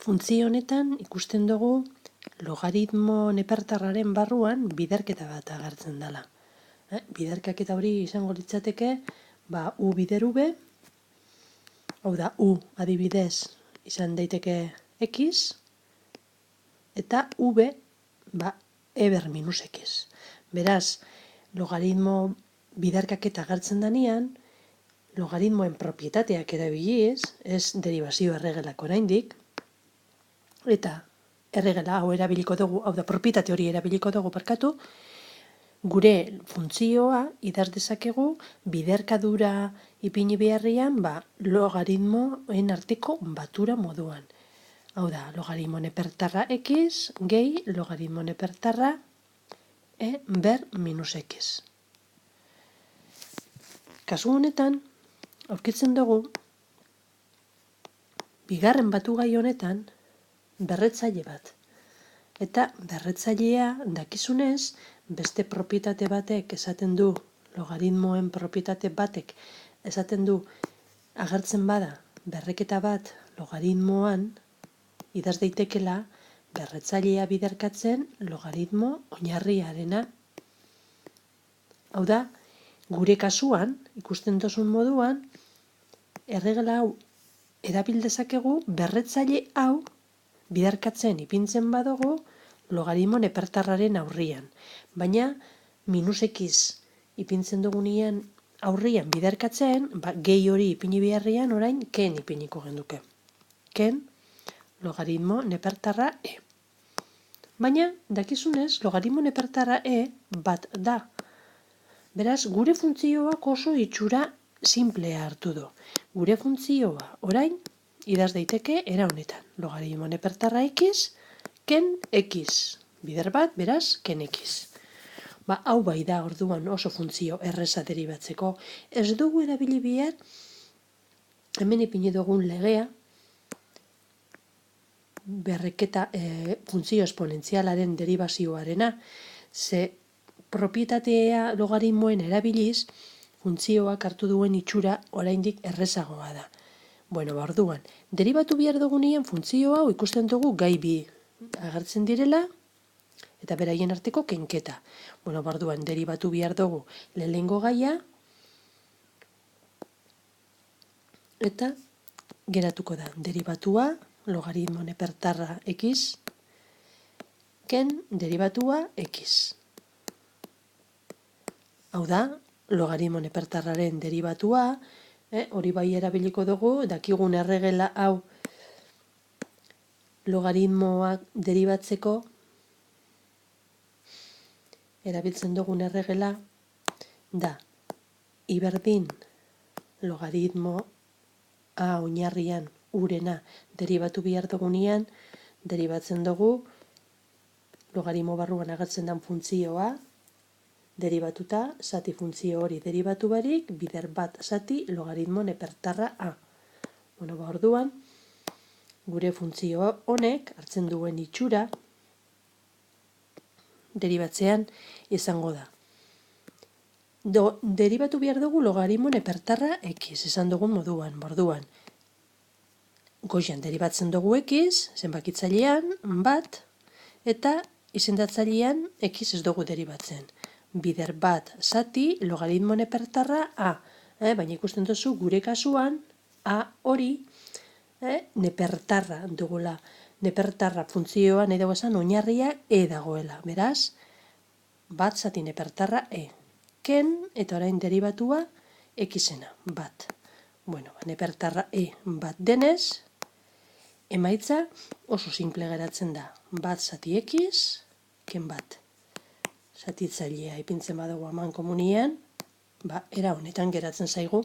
Funtzio honetan ikusten dugu logaritmo nepertarraren barruan biderketa bat agertzen dela. Biderkaketa hori izango litzateke, u bider v, hau da, u adibidez izan daiteke x, eta v, e ber minus x. Beraz, logaritmo biderkaketa agertzen denean, logaritmoen propietateak erabiliz, ez deribazio erregelak oraindik, eta erregela hau erabiliko dugu, hau da, propietate hori erabiliko dugu barkatu, gure funtzioa idaz dezakegu biderkadura ipini beharrian logaritmoen arteko batura moduan. Hau da, logaritmo nepertarra x gehi logaritmo nepertarra e ber minus x. Kasu honetan, aurkitzen dugu, bigarren batugai honetan, berretzaile bat. Eta berretzailea dakizunez, beste propietate batek esaten du, logaritmoen propietate batek esaten du, agertzen bada, berreketa bat logaritmoan, idaz daitekela, berretzailea biderkatzen logaritmo oinarriarena. Hau da, gure kasuan, ikusten duzun moduan, erregela hau erabil dezakegu berretzaile hau biderkatzen ipintzen badugu logaritmo nepertarraren aurrian. Baina, minus x ipintzen dugunean aurrian biderkatzen, gehi hori ipini beharrian orain ken ipiniko genduke. Ken logaritmo nepertarra e. Baina, dakizunez, logaritmo nepertarra e bat da. Beraz, gure funtzioak oso itxura simplea hartu du. Gure funtzioa orain idaz daiteke era honetan. Logaritmo nepertarra x, ken x. Bider bat, beraz, ken x. Hau bai da orduan oso funtzio erreza deribatzeko. Ez dugu erabili behar, hemen ipini dugun legea, berreketa funtzio esponentzialaren deribazioarena, ze propietatea logaritmoen erabiliz, funtzioak hartu duen itxura oraindik errezagoa da. Orduan, deribatu behar dugunean funtzio hau ikusten dugu gai bi agertzen direla, eta beraien arteko kenketa. Orduan, deribatu behar dugu lehenengo gaia, eta geratuko da, deribatua, logaritmo nepertarra x, ken deribatua x. Hau da, logaritmo nepertarraren deribatua, hori bai erabiliko dugu, dakigun erregela hau logaritmoak deribatzeko, erabiltzen dugun erregela, da, i berdin logaritmo a oinarrian urena deribatu behar dugunean, deribatzen dugu logaritmo barruan agertzen den funtzioa, deribatuta, zati funtzio hori deribatu barik, bider bat zati logaritmo nepertarra a. Orduan, gure funtzio honek hartzen duen itxura deribatzean izango da. Deribatu behar dugu logaritmo nepertarra x, esan dugun moduan. Orduan, goian deribatzen dugu x, zenbakitzailean, bat, eta izendatzailean x ez dugu deribatzen. Bider bat zati logaritmo nepertarra a. Baina ikusten duzu gure kasuan a hori nepertarra dugula. Nepertarra funtzioa nahi dago esan oinarria e dagoela. Beraz, bat zati nepertarra e. Ken eta orain deribatua xena, bat. Nepertarra e bat denez, emaitza oso simple geratzen da. Bat zati x, ken bat. Zatitzailea ipintzen badugu aman komunian, era honetan geratzen zaigu.